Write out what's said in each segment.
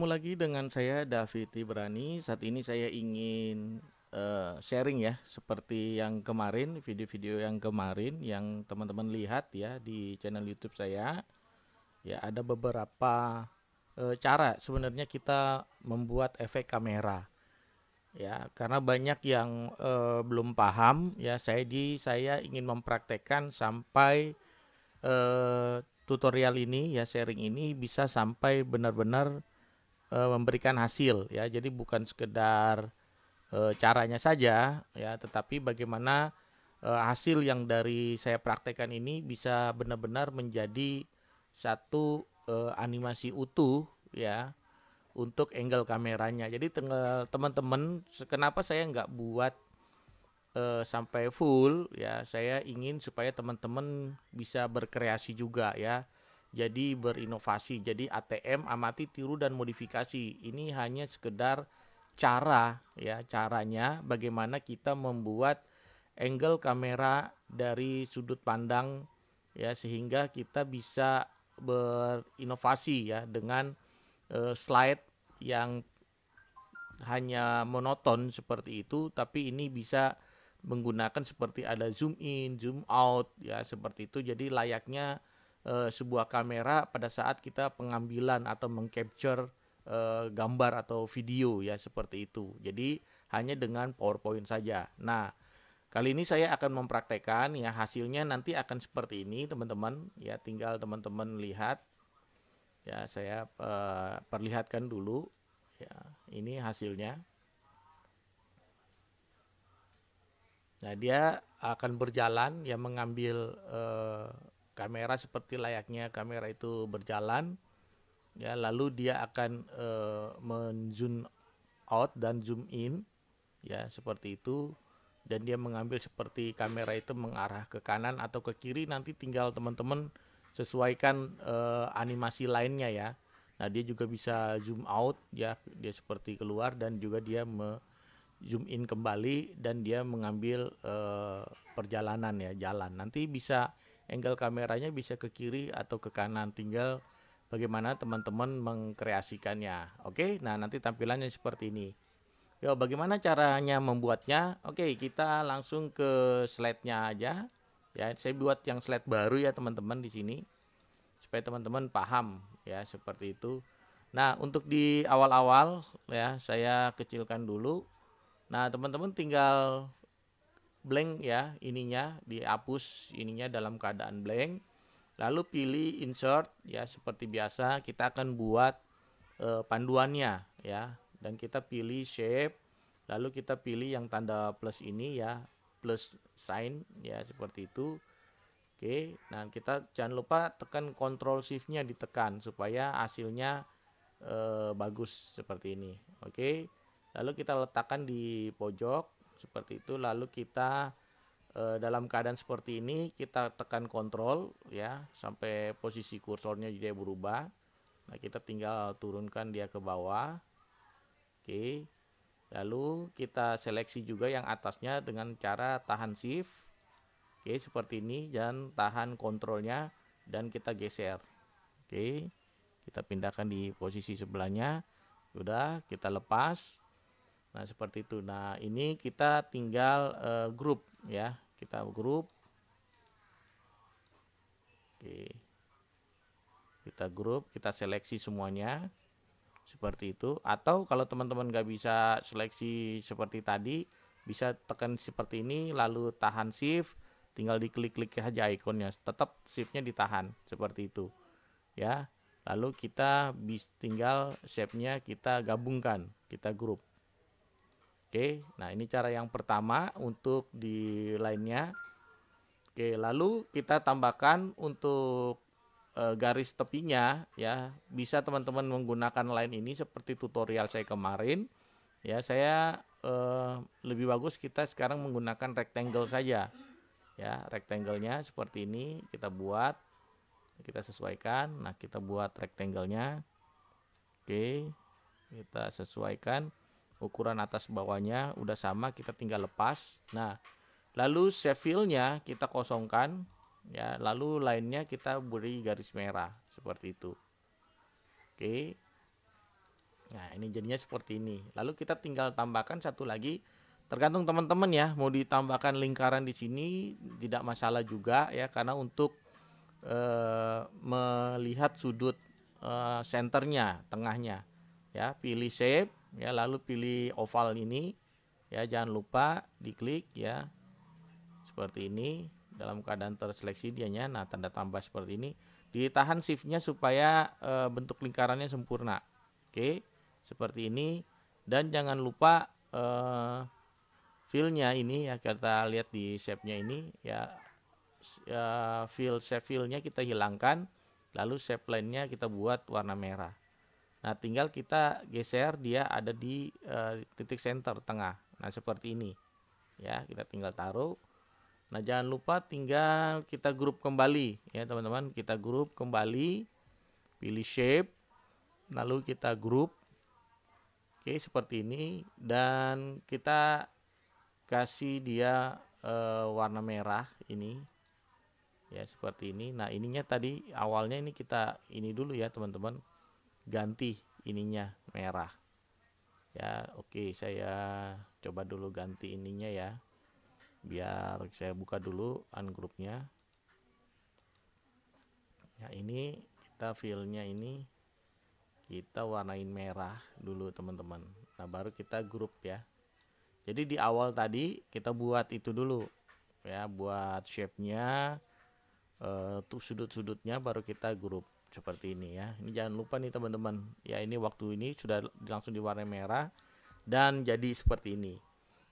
Bertemu lagi dengan saya David Ibrani. Saat ini saya ingin sharing ya, seperti yang kemarin, video-video yang kemarin yang teman-teman lihat ya di channel YouTube saya. Ya, ada beberapa cara sebenarnya kita membuat efek kamera. Ya, karena banyak yang belum paham ya, saya ingin mempraktekkan sampai tutorial ini ya, sharing ini bisa sampai benar-benar memberikan hasil ya. Jadi bukan sekedar caranya saja ya, tetapi bagaimana hasil yang dari saya praktekkan ini bisa benar-benar menjadi satu animasi utuh ya untuk angle kameranya. Jadi teman-teman, kenapa saya nggak buat sampai full ya, saya ingin supaya teman-teman bisa berkreasi juga ya, jadi berinovasi. Jadi ATM, amati, tiru, dan modifikasi ini hanya sekedar cara ya, caranya bagaimana kita membuat angle kamera dari sudut pandang ya, sehingga kita bisa berinovasi ya dengan slide yang hanya monoton seperti itu, tapi ini bisa menggunakan seperti ada zoom in, zoom out ya, seperti itu. Jadi layaknya sebuah kamera pada saat kita pengambilan atau mengcapture gambar atau video ya, seperti itu. Jadi hanya dengan PowerPoint saja. Nah, kali ini saya akan mempraktekkan ya, hasilnya nanti akan seperti ini teman-teman ya, tinggal teman-teman lihat ya. Saya perlihatkan dulu ya, ini hasilnya. Nah, dia akan berjalan ya, mengambil kamera seperti layaknya kamera itu berjalan ya, lalu dia akan men-zoom out dan zoom in ya, seperti itu. Dan dia mengambil seperti kamera itu mengarah ke kanan atau ke kiri, nanti tinggal teman-teman sesuaikan animasi lainnya ya. Nah, dia juga bisa zoom out ya, dia seperti keluar, dan juga dia zoom in kembali, dan dia mengambil perjalanan ya, jalan. Nanti bisa angle kameranya bisa ke kiri atau ke kanan, tinggal bagaimana teman-teman mengkreasikannya. Oke, nah nanti tampilannya seperti ini. Yo, bagaimana caranya membuatnya? Oke, kita langsung ke slide-nya aja. Ya, saya buat yang slide baru ya teman-teman di sini, supaya teman-teman paham ya, seperti itu. Nah, untuk di awal-awal ya, saya kecilkan dulu. Nah, teman-teman tinggal blank ya, ininya dihapus, ininya dalam keadaan blank. Lalu pilih insert ya, seperti biasa kita akan buat panduannya ya, dan kita pilih shape, lalu kita pilih yang tanda plus ini ya, plus sign ya, seperti itu. Oke, nah kita jangan lupa tekan Ctrl Shift-nya ditekan supaya hasilnya bagus seperti ini. Oke, lalu kita letakkan di pojok seperti itu, lalu kita dalam keadaan seperti ini kita tekan Ctrl ya, sampai posisi kursornya jadi berubah. Nah, kita tinggal turunkan dia ke bawah. Oke, lalu kita seleksi juga yang atasnya dengan cara tahan shift. Oke, seperti ini, dan tahan kontrolnya dan kita geser. Oke, kita pindahkan di posisi sebelahnya. Sudah, kita lepas. Nah, seperti itu. Nah, ini kita tinggal grup ya. Kita grup. Oke. Kita grup, kita seleksi semuanya. Seperti itu. Atau kalau teman-teman nggak bisa seleksi seperti tadi, bisa tekan seperti ini, lalu tahan shift, tinggal diklik-klik aja ikonnya. Tetap shiftnya ditahan. Seperti itu. Ya. Lalu kita tinggal shape-nya kita gabungkan, kita grup. Oke, nah ini cara yang pertama untuk di lainnya. Oke, lalu kita tambahkan untuk garis tepinya ya, bisa teman-teman menggunakan line ini seperti tutorial saya kemarin. Ya, saya lebih bagus kita sekarang menggunakan rectangle saja. Ya, rectangle-nya seperti ini kita buat, kita sesuaikan. Nah, kita buat rectangle-nya. Oke, kita sesuaikan ukuran atas bawahnya udah sama, kita tinggal lepas. Nah, lalu shape fill-nya kita kosongkan ya, lalu lainnya kita beri garis merah seperti itu. Oke, ini jadinya seperti ini. Lalu kita tinggal tambahkan satu lagi, tergantung teman-teman ya, mau ditambahkan lingkaran di sini tidak masalah juga ya, karena untuk melihat sudut senternya, tengahnya ya. Pilih shape ya, lalu pilih oval ini ya, jangan lupa diklik ya, seperti ini. Dalam keadaan terseleksi dianya, nah tanda tambah seperti ini, ditahan shiftnya supaya bentuk lingkarannya sempurna. Oke, seperti ini. Dan jangan lupa fill-nya ini ya, kita lihat di shape-nya ini ya, shape fill-nya kita hilangkan, lalu shape line-nya kita buat warna merah. Nah tinggal kita geser dia ada di titik center tengah. Nah seperti ini ya, kita tinggal taruh. Nah jangan lupa tinggal kita grup kembali ya teman-teman, kita grup kembali, pilih shape, lalu kita grup. Oke seperti ini, dan kita kasih dia warna merah ini ya, seperti ini. Nah ininya tadi awalnya ini kita ini dulu ya teman-teman, ganti ininya merah ya. Oke, saya coba dulu ganti ininya ya, biar saya buka dulu ungroupnya. Nah ini kita fill-nya ini kita warnain merah dulu teman-teman. Nah baru kita grup ya. Jadi di awal tadi kita buat itu dulu ya, buat shape-nya, tuh sudut-sudutnya, baru kita grup seperti ini ya. Ini jangan lupa nih teman-teman ya, ini waktu ini sudah langsung diwarnai merah dan jadi seperti ini.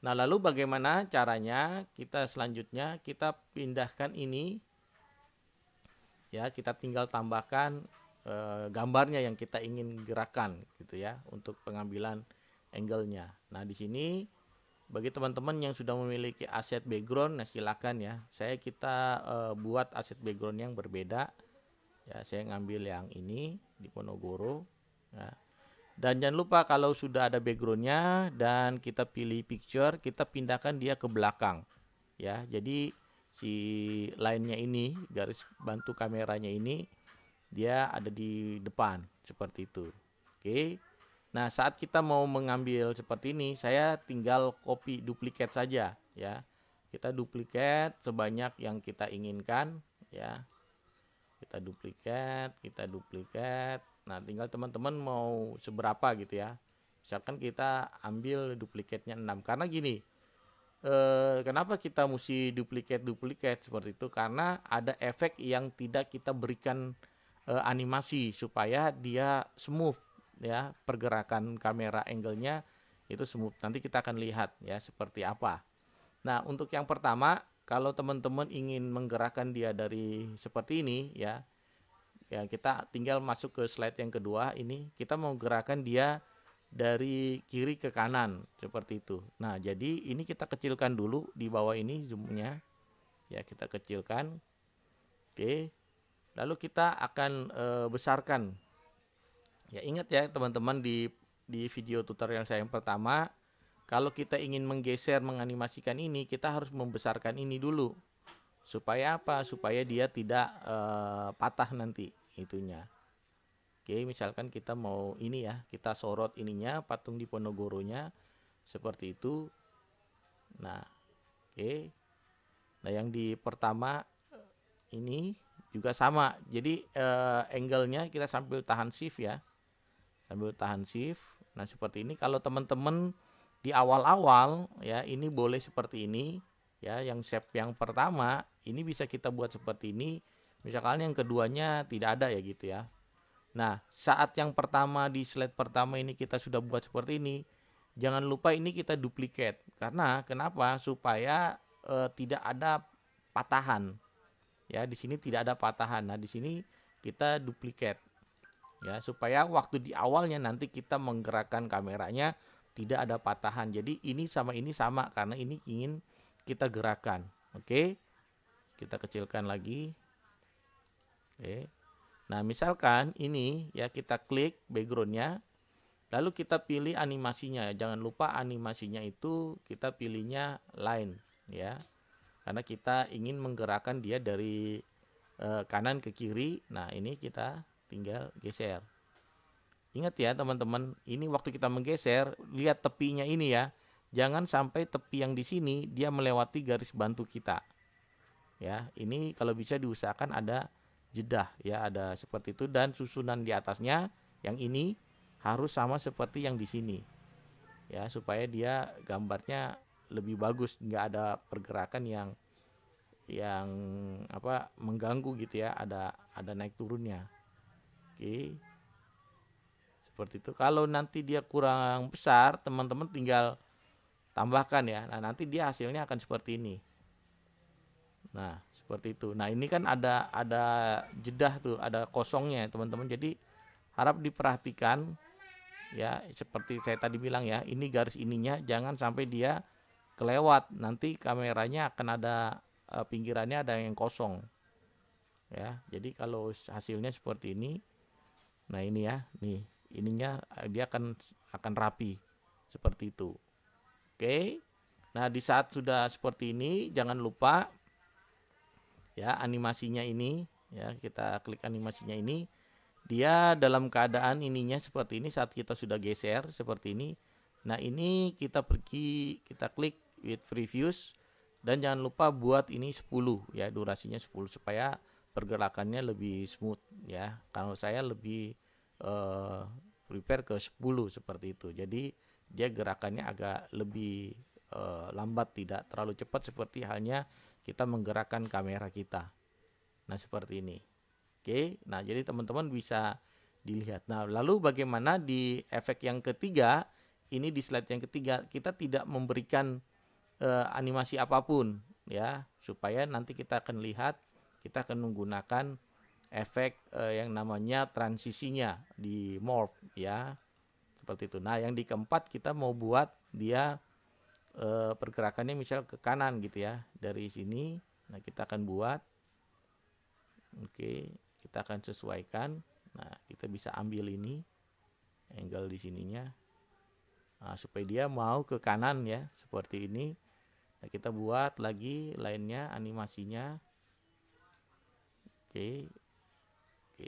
Nah lalu bagaimana caranya? Kita selanjutnya kita pindahkan ini ya, kita tinggal tambahkan gambarnya yang kita ingin gerakan gitu ya, untuk pengambilan angle-nya. Nah di sini bagi teman-teman yang sudah memiliki aset background, nah silakan ya. Kita buat aset background yang berbeda ya. Saya ngambil yang ini di Ponorogo ya. Dan jangan lupa kalau sudah ada backgroundnya dan kita pilih picture, kita pindahkan dia ke belakang ya. Jadi si line-nya ini, garis bantu kameranya ini, dia ada di depan seperti itu. Oke. Nah saat kita mau mengambil seperti ini, saya tinggal copy duplikat saja ya. Kita duplikat sebanyak yang kita inginkan ya. Kita duplikat. Nah tinggal teman-teman mau seberapa gitu ya. Misalkan kita ambil duplikatnya 6, karena gini, kenapa kita mesti duplikat seperti itu, karena ada efek yang tidak kita berikan animasi supaya dia smooth ya, pergerakan kamera angle-nya itu smooth. Nanti kita akan lihat ya seperti apa. Nah untuk yang pertama, kalau teman-teman ingin menggerakkan dia dari seperti ini ya, ya kita tinggal masuk ke slide yang kedua. Ini kita mau gerakan dia dari kiri ke kanan seperti itu. Nah jadi ini kita kecilkan dulu di bawah ini zoomnya ya, kita kecilkan. Oke, lalu kita akan besarkan ya. Ingat ya teman-teman, di video tutorial saya yang pertama, kalau kita ingin menggeser menganimasikan ini, kita harus membesarkan ini dulu. Supaya apa? Supaya dia tidak patah nanti itunya. Oke, misalkan kita mau ini ya, kita sorot ininya, patung di Ponorogonya seperti itu. Nah, oke. Nah, yang di pertama ini juga sama. Jadi angle-nya kita sambil tahan shift ya. Sambil tahan shift. Nah, seperti ini. Kalau teman-teman di awal-awal ya, ini boleh seperti ini ya. Yang shape yang pertama ini bisa kita buat seperti ini. Misalkan yang keduanya tidak ada ya gitu ya. Nah, saat yang pertama di slide pertama ini kita sudah buat seperti ini, jangan lupa ini kita duplikat. Karena kenapa? Supaya tidak ada patahan. Ya, di sini tidak ada patahan. Nah, di sini kita duplikat. Ya, supaya waktu di awalnya nanti kita menggerakkan kameranya tidak ada patahan. Jadi ini sama karena ini ingin kita gerakan. Oke. Kita kecilkan lagi. Oke. Nah misalkan ini ya, kita klik backgroundnya, lalu kita pilih animasinya. Jangan lupa animasinya itu kita pilihnya line ya, karena kita ingin menggerakkan dia dari kanan ke kiri. Nah ini kita tinggal geser. Ingat ya teman-teman, ini waktu kita menggeser, lihat tepinya ini ya. Jangan sampai tepi yang di sini dia melewati garis bantu kita. Ya, ini kalau bisa diusahakan ada jedah ya, ada seperti itu, dan susunan di atasnya yang ini harus sama seperti yang di sini. Ya, supaya dia gambarnya lebih bagus, nggak ada pergerakan yang apa mengganggu gitu ya, ada naik turunnya. Oke. Seperti itu. Kalau nanti dia kurang besar, teman-teman tinggal tambahkan ya. Nah, nanti dia hasilnya akan seperti ini. Nah, seperti itu. Nah, ini kan ada jedah tuh, ada kosongnya, teman-teman. Jadi harap diperhatikan ya, seperti saya tadi bilang ya, ini garis ininya jangan sampai dia kelewat. Nanti kameranya akan ada pinggirannya ada yang kosong. Ya. Jadi kalau hasilnya seperti ini, nah ini ya, nih ininya dia akan rapi seperti itu. Oke. Nah, di saat sudah seperti ini, jangan lupa ya animasinya ini ya, kita klik animasinya ini, dia dalam keadaan ininya seperti ini saat kita sudah geser seperti ini. Nah, ini kita klik with previews, dan jangan lupa buat ini 10 ya, durasinya 10 supaya pergerakannya lebih smooth ya. Kalau saya lebih prepare ke 10 seperti itu. Jadi dia gerakannya agak lebih lambat, tidak terlalu cepat seperti halnya kita menggerakkan kamera kita. Nah, seperti ini. Oke, nah jadi teman-teman bisa dilihat. Nah, lalu bagaimana di efek yang ketiga? Ini di slide yang ketiga kita tidak memberikan animasi apapun ya, supaya nanti kita akan lihat, kita akan menggunakan efek yang namanya transisinya di morph ya, seperti itu. Nah, yang di keempat kita mau buat dia pergerakannya misal ke kanan gitu ya, dari sini. Nah, kita akan buat, oke, kita akan sesuaikan. Nah, kita bisa ambil ini angle di sininya, nah, supaya dia mau ke kanan ya, seperti ini. Nah, kita buat lagi lainnya animasinya. Oke,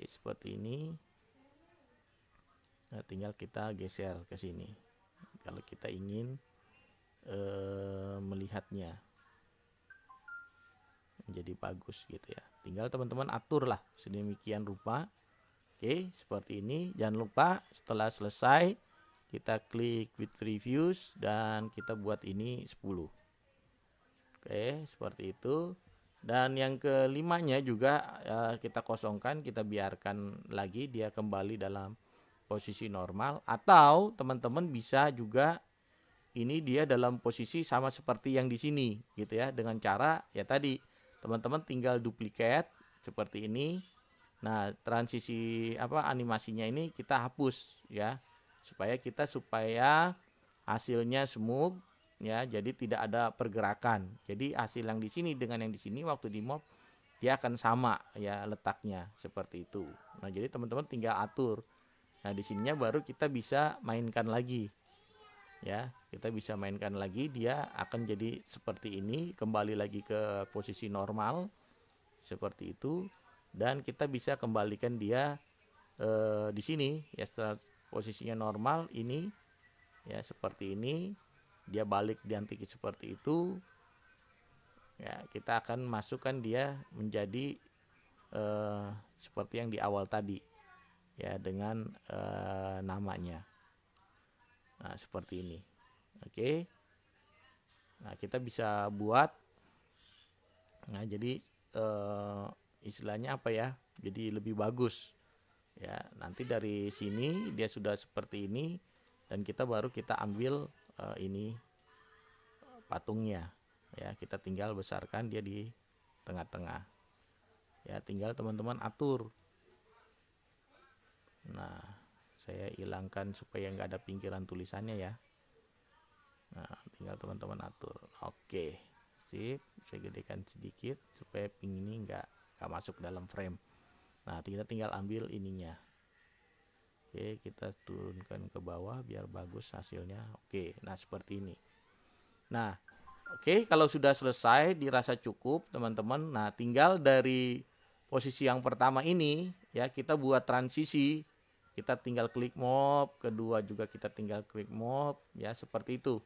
seperti ini. Nah, tinggal kita geser ke sini kalau kita ingin melihatnya menjadi bagus gitu ya. Tinggal teman-teman atur lah sedemikian rupa. Oke, seperti ini. Jangan lupa setelah selesai kita klik with previews dan kita buat ini 10. Oke, seperti itu. Dan yang kelimanya juga kita kosongkan, kita biarkan lagi dia kembali dalam posisi normal, atau teman-teman bisa juga ini dia dalam posisi sama seperti yang di sini gitu ya, dengan cara ya tadi teman-teman tinggal duplicate seperti ini. Nah, transisi animasinya ini kita hapus ya, supaya hasilnya smooth ya, jadi tidak ada pergerakan. Jadi hasil yang di sini dengan yang di sini waktu di mop dia akan sama ya letaknya seperti itu. Nah, jadi teman-teman tinggal atur. Nah, di sininya baru kita bisa mainkan lagi. Ya, kita bisa mainkan lagi, dia akan jadi seperti ini, kembali lagi ke posisi normal seperti itu, dan kita bisa kembalikan dia di sini ya, setelah posisinya normal ini ya, seperti ini dia balik diantiki seperti itu ya, kita akan masukkan dia menjadi seperti yang di awal tadi ya, dengan namanya. Nah, seperti ini. Oke. Nah, kita bisa buat. Nah, jadi istilahnya apa ya? Jadi lebih bagus. Ya, nanti dari sini dia sudah seperti ini, dan kita ambil ini patungnya. Ya, kita tinggal besarkan dia di tengah-tengah. Ya, tinggal teman-teman atur. Nah, saya hilangkan supaya nggak ada pinggiran tulisannya ya. Nah, tinggal teman-teman atur. Oke, sip. Saya gedekan sedikit supaya ping ini nggak masuk dalam frame. Nah, kita tinggal ambil ininya. Oke, kita turunkan ke bawah biar bagus hasilnya. Oke, nah seperti ini. Nah, oke, kalau sudah selesai dirasa cukup teman-teman. Nah, tinggal dari posisi yang pertama ini ya, kita buat transisi kita tinggal klik mob, kedua juga kita tinggal klik mob, ya seperti itu.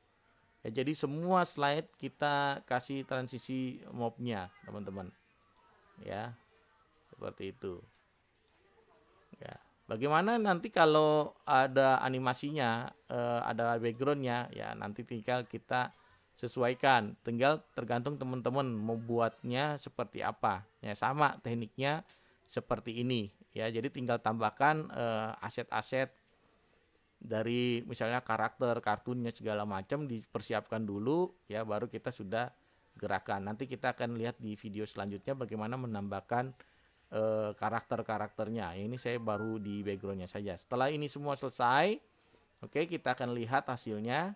Ya, jadi semua slide kita kasih transisi mobnya, teman-teman. Ya, seperti itu. Ya. Bagaimana nanti kalau ada animasinya, ada backgroundnya, ya nanti tinggal kita sesuaikan. Tinggal tergantung teman-teman mau buatnya seperti apa. Ya sama tekniknya seperti ini. Ya jadi tinggal tambahkan aset-aset dari misalnya karakter, kartunnya segala macam dipersiapkan dulu. Ya baru kita sudah gerakan. Nanti kita akan lihat di video selanjutnya bagaimana menambahkan karakter-karakternya. Ini saya baru di backgroundnya saja. Setelah ini semua selesai, oke, kita akan lihat hasilnya.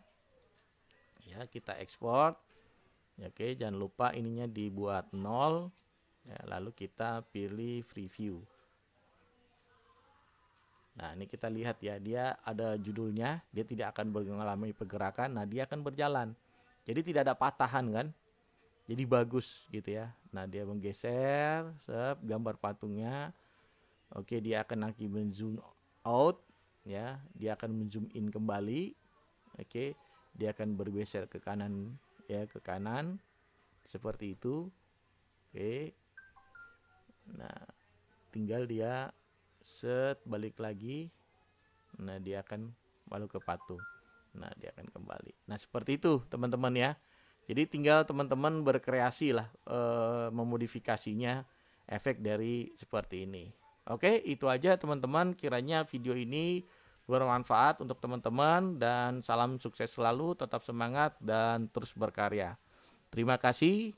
Ya, kita ekspor. Ya, oke, jangan lupa ininya dibuat 0. Ya, lalu kita pilih preview. Nah, ini kita lihat ya, dia ada judulnya, dia tidak akan mengalami pergerakan, nah dia akan berjalan. Jadi tidak ada patahan kan? Jadi bagus gitu ya. Nah dia menggeser, gambar patungnya. Oke, dia akan nanti men-zoom out, ya. Dia akan men-zoom in kembali. Oke, dia akan bergeser ke kanan, ya, ke kanan. Seperti itu. Oke. Nah, tinggal dia balik lagi. Nah, dia akan balik ke patung. Nah, dia akan kembali. Nah, seperti itu, teman-teman ya. Jadi tinggal teman-teman berkreasi lah memodifikasinya efek dari seperti ini. Oke, itu aja teman-teman. Kiranya video ini bermanfaat untuk teman-teman dan salam sukses selalu, tetap semangat dan terus berkarya. Terima kasih.